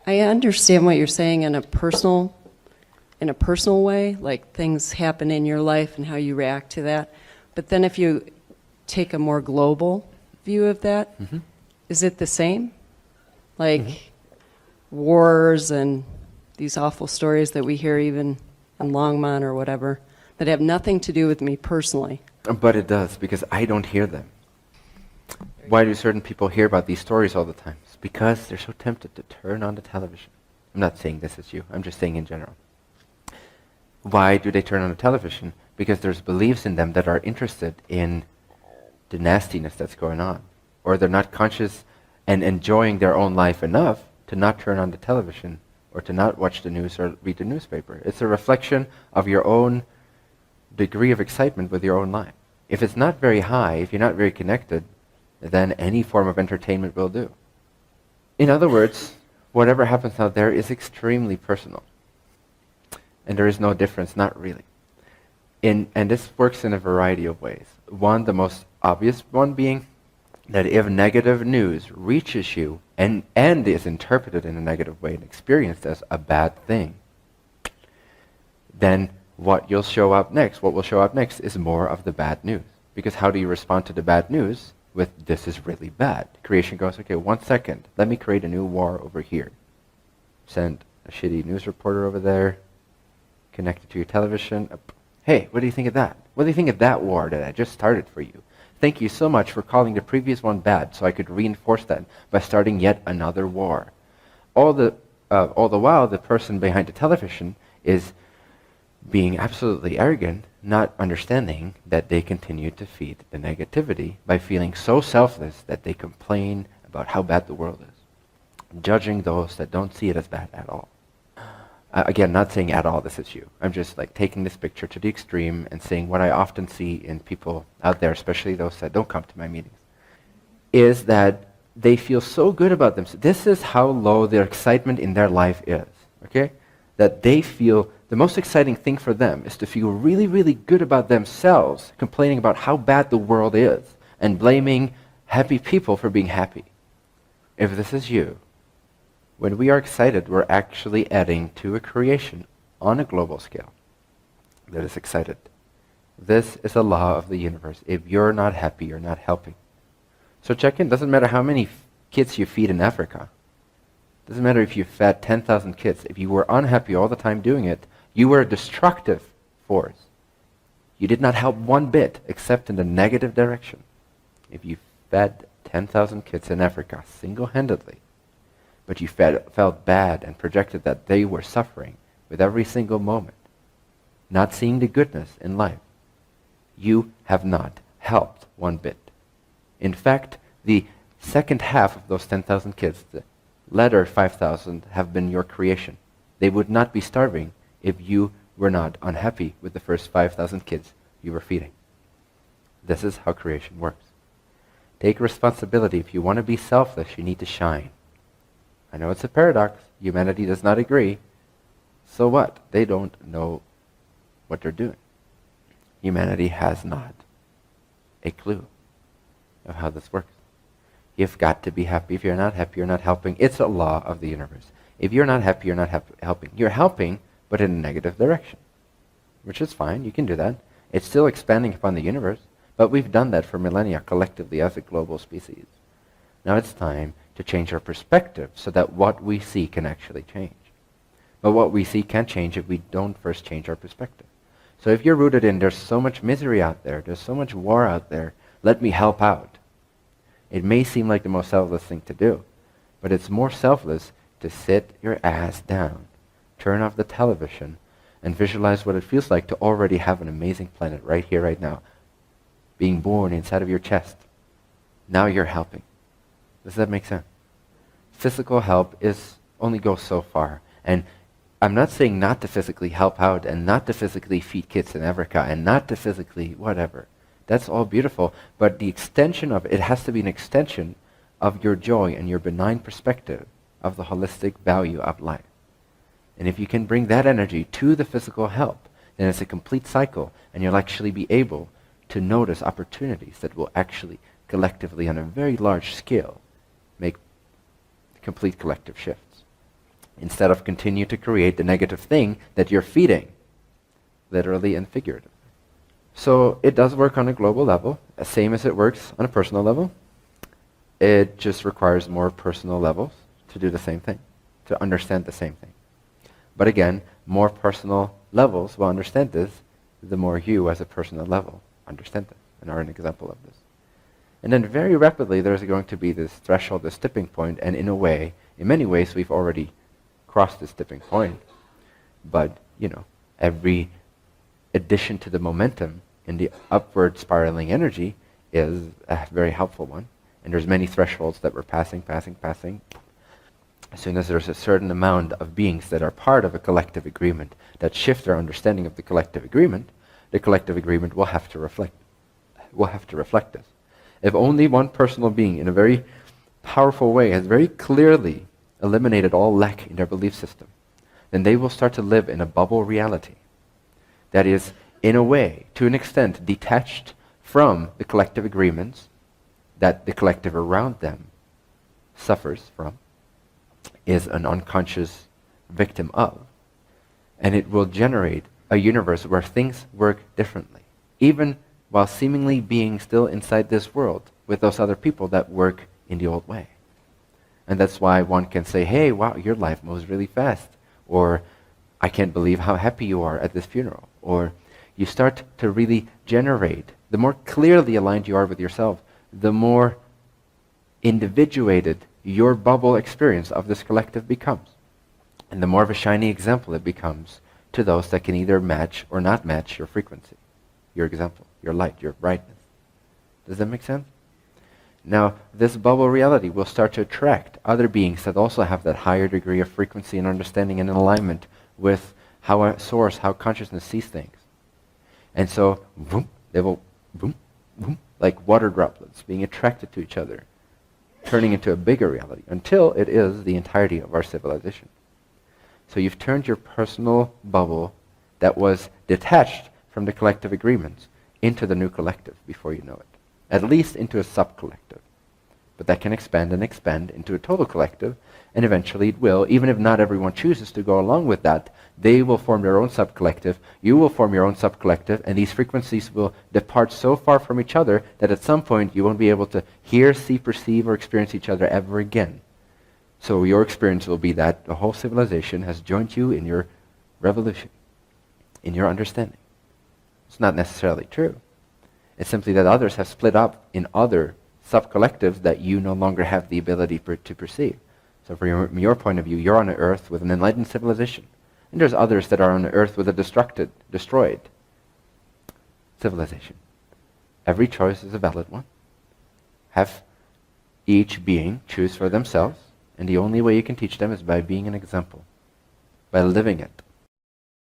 I understand what you're saying in a personal way, like things happen in your life and how you react to that. But then if you take a more global view of that, is it the same? Like wars and these awful stories that we hear even in Longmont or whatever that have nothing to do with me personally. But it does, because I don't hear them. Why do certain people hear about these stories all the time? It's because they're so tempted to turn on the television. I'm not saying this is you, I'm just saying in general. Why do they turn on the television? Because there's beliefs in them that are interested in the nastiness that's going on. Or they're not conscious and enjoying their own life enough to not turn on the television or to not watch the news or read the newspaper. It's a reflection of your own degree of excitement with your own life. If it's not very high, if you're not very connected, then any form of entertainment will do. In other words, whatever happens out there is extremely personal. And there is no difference, not really. And this works in a variety of ways. One, the most obvious one being that if negative news reaches you and is interpreted in a negative way and experienced as a bad thing, then what will show up next is more of the bad news. Because how do you respond to the bad news? With, this is really bad. Creation goes, okay, 1 second, let me create a new war over here. Send a shitty news reporter over there, connect it to your television. Hey, what do you think of that? What do you think of that war that I just started for you? Thank you so much for calling the previous one bad, so I could reinforce that by starting yet another war. All the while, the person behind the television is being absolutely arrogant, not understanding that they continue to feed the negativity by feeling so selfless that they complain about how bad the world is, judging those that don't see it as bad at all. Again, not saying at all this is you. I'm just like taking this picture to the extreme and saying what I often see in people out there, especially those that don't come to my meetings, is that they feel so good about themselves. This is how low their excitement in their life is, okay? That they feel the most exciting thing for them is to feel really, really good about themselves, complaining about how bad the world is, and blaming happy people for being happy. If this is you, when we are excited, we're actually adding to a creation on a global scale that is excited. This is a law of the universe. If you're not happy, you're not helping. So check in. Doesn't matter how many kids you feed in Africa. Doesn't matter if you fed 10,000 kids. If you were unhappy all the time doing it, you were a destructive force. You did not help one bit except in the negative direction. If you fed 10,000 kids in Africa single-handedly, but you felt bad and projected that they were suffering with every single moment, not seeing the goodness in life, you have not helped one bit. In fact, the second half of those 10,000 kids, the latter 5,000, have been your creation. They would not be starving if you were not unhappy with the first 5,000 kids you were feeding. This is how creation works. Take responsibility. If you want to be selfless, you need to shine. I know it's a paradox. Humanity does not agree. So what? They don't know what they're doing. Humanity has not a clue of how this works. You've got to be happy. If you're not happy, you're not helping. It's a law of the universe. If you're not happy, you're not helping. You're helping, but in a negative direction, which is fine. You can do that. It's still expanding upon the universe, but we've done that for millennia collectively as a global species. Now it's time to change our perspective so that what we see can actually change. But what we see can't change if we don't first change our perspective. So if you're rooted in, there's so much misery out there, there's so much war out there, let me help out. It may seem like the most selfless thing to do, but it's more selfless to sit your ass down, turn off the television, and visualize what it feels like to already have an amazing planet right here, right now, being born inside of your chest. Now you're helping. Does that make sense? Physical help only goes so far. And I'm not saying not to physically help out and not to physically feed kids in Africa and not to physically whatever. That's all beautiful. But the extension of it has to be an extension of your joy and your benign perspective of the holistic value of life. And if you can bring that energy to the physical help, then it's a complete cycle and you'll actually be able to notice opportunities that will actually collectively on a very large scale make complete collective shifts. instead of continue to create the negative thing that you're feeding, literally and figuratively. So it does work on a global level, same as it works on a personal level. It just requires more personal levels to do the same thing, to understand the same thing. But again, more personal levels will understand this, the more you as a personal level understand this and are an example of this. And then very rapidly there's going to be this threshold, this tipping point, and in a way, in many ways we've already crossed this tipping point. But, every addition to the momentum in the upward spiraling energy is a very helpful one. And there's many thresholds that we're passing. As soon as there's a certain amount of beings that are part of a collective agreement that shift their understanding of the collective agreement will have to reflect this. If only one personal being in a very powerful way has very clearly eliminated all lack in their belief system, then they will start to live in a bubble reality that is, in a way, to an extent, detached from the collective agreements that the collective around them suffers from, is an unconscious victim of. And it will generate a universe where things work differently, even while seemingly being still inside this world with those other people that work in the old way. And that's why one can say, hey, wow, your life moves really fast. Or, I can't believe how happy you are at this funeral. Or, you start to really generate, the more clearly aligned you are with yourself, the more individuated your bubble experience of this collective becomes. And the more of a shiny example it becomes to those that can either match or not match your frequency, your example, your light, your brightness. Does that make sense? Now, this bubble reality will start to attract other beings that also have that higher degree of frequency and understanding and alignment with how a source, how consciousness sees things. And so, boom, they will, boom, boom, like water droplets being attracted to each other, turning into a bigger reality until it is the entirety of our civilization. So you've turned your personal bubble that was detached from the collective agreements into the new collective before you know it. At least into a sub-collective. But that can expand and expand into a total collective, and eventually it will, even if not everyone chooses to go along with that, they will form their own sub-collective, you will form your own sub-collective, and these frequencies will depart so far from each other that at some point you won't be able to hear, see, perceive, or experience each other ever again. So your experience will be that the whole civilization has joined you in your revolution, in your understanding. It's not necessarily true. It's simply that others have split up in other sub-collectives that you no longer have the ability to perceive. So from your point of view, you're on an earth with an enlightened civilization. And there's others that are on an earth with a destroyed civilization. Every choice is a valid one. Have each being choose for themselves, and the only way you can teach them is by being an example, by living it.